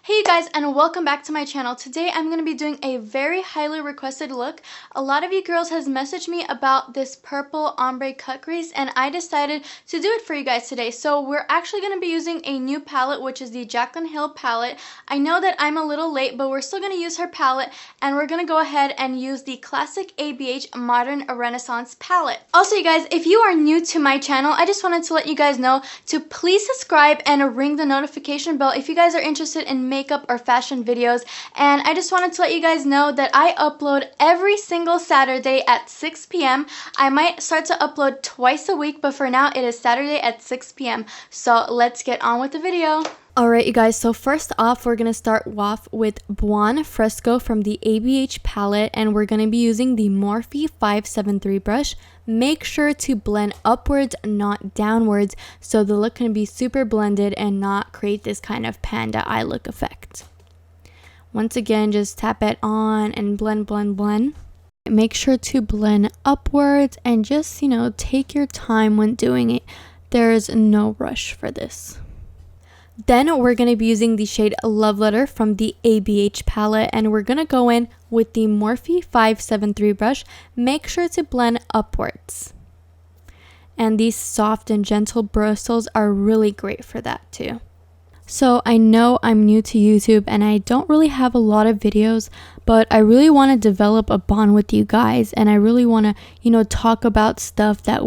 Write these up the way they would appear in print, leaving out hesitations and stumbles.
Hey you guys, and welcome back to my channel. Today I'm going to be doing a very highly requested look. A lot of you girls has messaged me about this purple ombre cut crease, and I decided to do it for you guys today. So we're actually going to be using a new palette, which is the Jaclyn palette. I know that I'm a little late, but we're still going to use her palette, and we're going to go ahead and use the classic ABH Modern Renaissance palette. Also you guys, if you are new to my channel, I just wanted to let you guys know to please subscribe and ring the notification bell if you guys are interested in makeup or fashion videos. And I just wanted to let you guys know that I upload every single Saturday at 6 p.m. I might start to upload twice a week, but for now it is Saturday at 6 p.m. So let's get on with the video. Alright you guys, so first off we're going to start off with Buon Fresco from the ABH palette, and we're going to be using the Morphe 573 brush. Make sure to blend upwards, not downwards, so the look can be super blended and not create this kind of panda eye look effect. Once again, just tap it on and blend, blend, blend. Make sure to blend upwards and just, take your time when doing it. There's no rush for this. Then we're going to be using the shade Love Letter from the ABH palette, and we're going to go in with the Morphe 573 brush. Make sure to blend upwards. And these soft and gentle bristles are really great for that too. So I know I'm new to YouTube and I don't really have a lot of videos, but I really want to develop a bond with you guys, and I really want to, talk about stuff that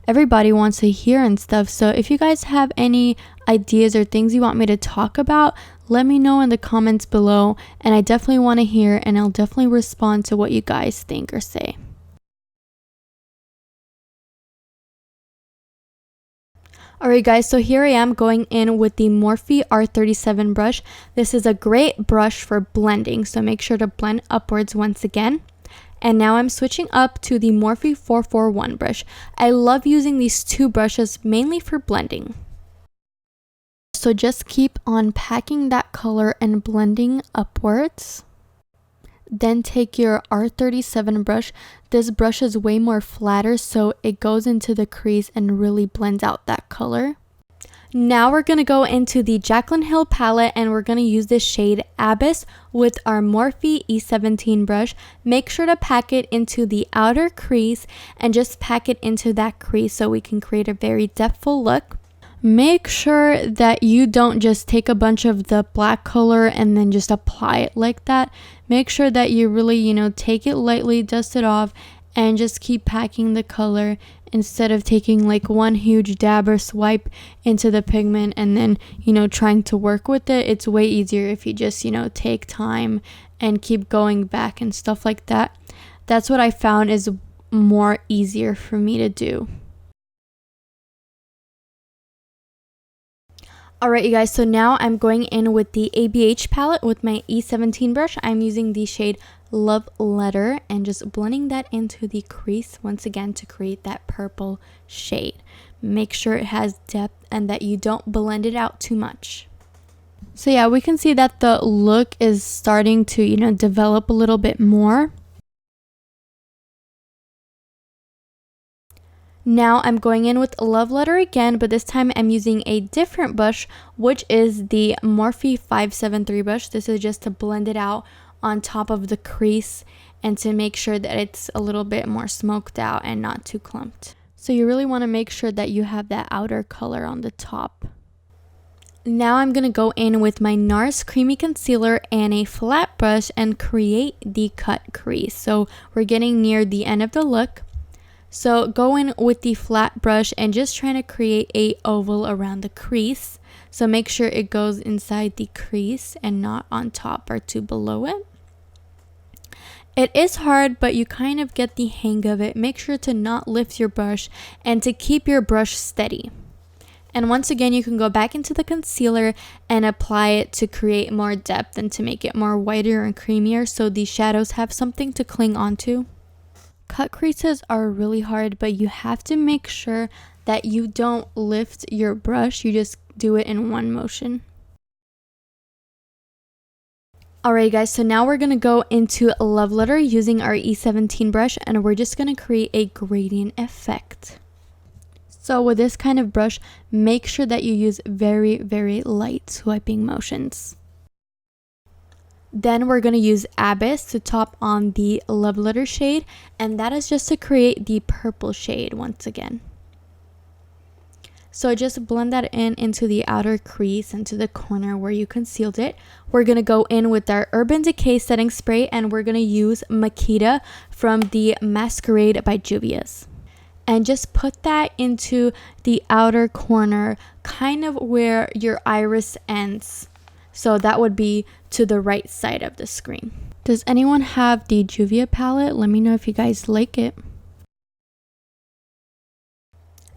everybody wants to hear and stuff. So if you guys have any ideas or things you want me to talk about, let me know in the comments below, and I definitely want to hear, and I'll definitely respond to what you guys think or say. Alright guys, so here I am going in with the Morphe R37 brush. This is a great brush for blending, so make sure to blend upwards once again. And now I'm switching up to the Morphe 441 brush. I love using these two brushes mainly for blending. So just keep on packing that color and blending upwards. Then take your R37 brush. This brush is way more flatter, so it goes into the crease and really blends out that color. Now we're going to go into the Jaclyn palette, and we're going to use this shade Abyss with our Morphe E17 brush. Make sure to pack it into the outer crease and just pack it into that crease so we can create a very depthful look. Make sure that you don't just take a bunch of the black color and then just apply it like that. Make sure that you really, take it lightly, dust it off, and just keep packing the color instead of taking like one huge dab or swipe into the pigment and then, trying to work with it. It's way easier if you just, take time and keep going back and stuff like that. That's what I found is more easier for me to do. Alright you guys, so now I'm going in with the ABH palette with my E17 brush. I'm using the shade Love Letter and just blending that into the crease once again to create that purple shade. Make sure it has depth and that you don't blend it out too much. So yeah, we can see that the look is starting to, develop a little bit more. Now I'm going in with Love Letter again, but this time I'm using a different brush, which is the Morphe 573 brush. This is just to blend it out on top of the crease and to make sure that it's a little bit more smoked out and not too clumped. So you really want to make sure that you have that outer color on the top. Now I'm going to go in with my NARS Creamy Concealer and a flat brush and create the cut crease. So we're getting near the end of the look. So go in with the flat brush and just trying to create a oval around the crease. So make sure it goes inside the crease and not on top or too below it. It is hard, but you kind of get the hang of it. Make sure to not lift your brush and to keep your brush steady. And once again, you can go back into the concealer and apply it to create more depth and to make it more whiter and creamier so the shadows have something to cling onto. Cut creases are really hard, but you have to make sure that you don't lift your brush. You just do it in one motion. Alright guys, so now we're going to go into Love Letter using our E17 brush, and we're just going to create a gradient effect. So with this kind of brush, make sure that you use very, very light swiping motions. Then we're going to use Abyss to top on the Love Letter shade, and that is just to create the purple shade once again. So just blend that in into the outer crease, into the corner where you concealed it. We're going to go in with our Urban Decay setting spray, and we're going to use Makita from the Masquerade by Juvias. And just put that into the outer corner, kind of where your iris ends. So that would be to the right side of the screen. Does anyone have the Juvia palette? Let me know if you guys like it.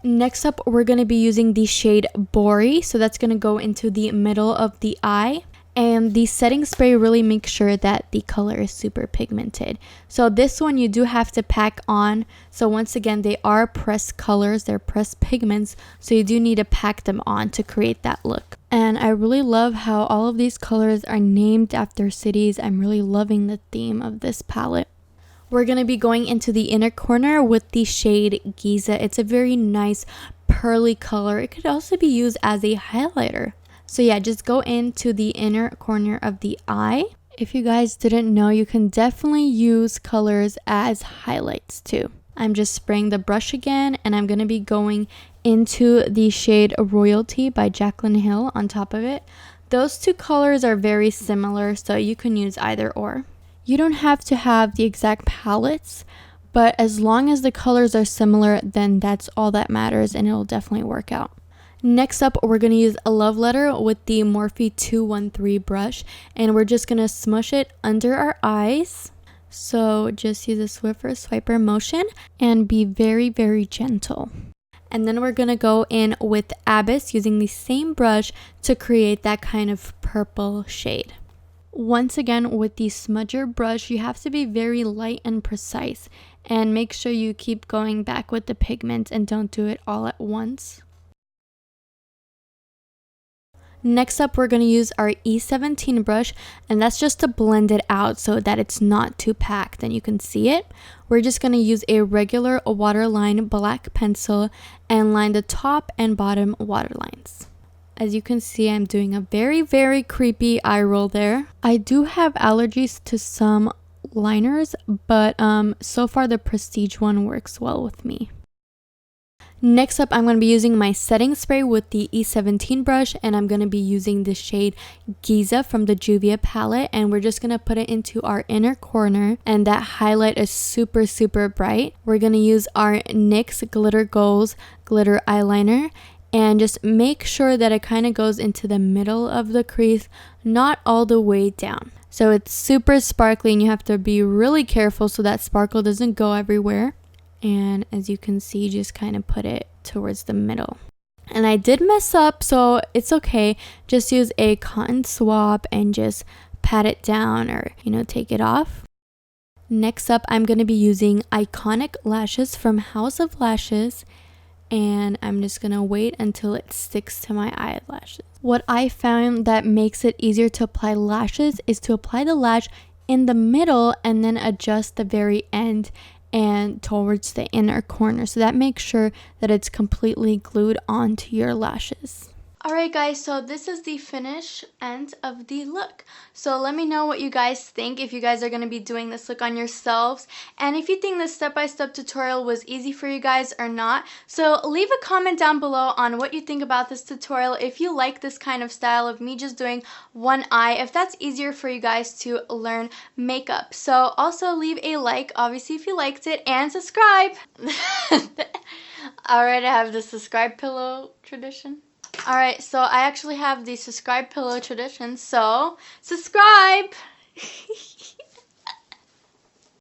Next up, we're going to be using the shade OMBRE. So that's going to go into the middle of the eye. And the setting spray really makes sure that the color is super pigmented. So this one you do have to pack on. So once again, they are pressed colors, they're pressed pigments. So you do need to pack them on to create that look. And I really love how all of these colors are named after cities. I'm really loving the theme of this palette. We're going to be going into the inner corner with the shade Giza. It's a very nice pearly color. It could also be used as a highlighter. So yeah, just go into the inner corner of the eye. If you guys didn't know, you can definitely use colors as highlights too. I'm just spraying the brush again, and I'm going to be going into the shade Royalty by Jaclyn Hill on top of it. Those two colors are very similar, so you can use either or. You don't have to have the exact palettes, but as long as the colors are similar, then that's all that matters, and it'll definitely work out. Next up, we're going to use a Love Letter with the Morphe 213 brush, and we're just going to smush it under our eyes. So just use a Swiffer swiper motion and be very, very gentle. And then we're going to go in with Abyss using the same brush to create that kind of purple shade. Once again, with the smudger brush, you have to be very light and precise, and make sure you keep going back with the pigment and don't do it all at once. Next up, we're going to use our E17 brush, and that's just to blend it out so that it's not too packed and you can see it. We're just going to use a regular waterline black pencil and line the top and bottom waterlines. As you can see, I'm doing a very, very creepy eye roll there. I do have allergies to some liners, but so far the Prestige one works well with me. Next up, I'm going to be using my setting spray with the E17 brush, and I'm going to be using the shade Giza from the Juvia palette, and we're just going to put it into our inner corner, and that highlight is super, super bright. We're going to use our NYX Glitter Goals glitter eyeliner, and just make sure that it kind of goes into the middle of the crease, not all the way down. So it's super sparkly, and you have to be really careful so that sparkle doesn't go everywhere. And as you can see, just kind of put it towards the middle. And I did mess up, so it's okay. Just use a cotton swab and just pat it down, or take it off. Next up, I'm going to be using Iconic Lashes from House of Lashes, and I'm just going to wait until it sticks to my eyelashes. What I found that makes it easier to apply lashes is to apply the lash in the middle and then adjust the very end and towards the inner corner, so that makes sure that it's completely glued onto your lashes. Alright guys, so this is the finish end of the look. So let me know what you guys think, if you guys are going to be doing this look on yourselves, and if you think this step-by-step tutorial was easy for you guys or not. So leave a comment down below on what you think about this tutorial, if you like this kind of style of me just doing one eye, if that's easier for you guys to learn makeup. So also leave a like, obviously, if you liked it, and subscribe. Alright, I have the subscribe pillow tradition. Alright, so I actually have the subscribe pillow tradition, so subscribe!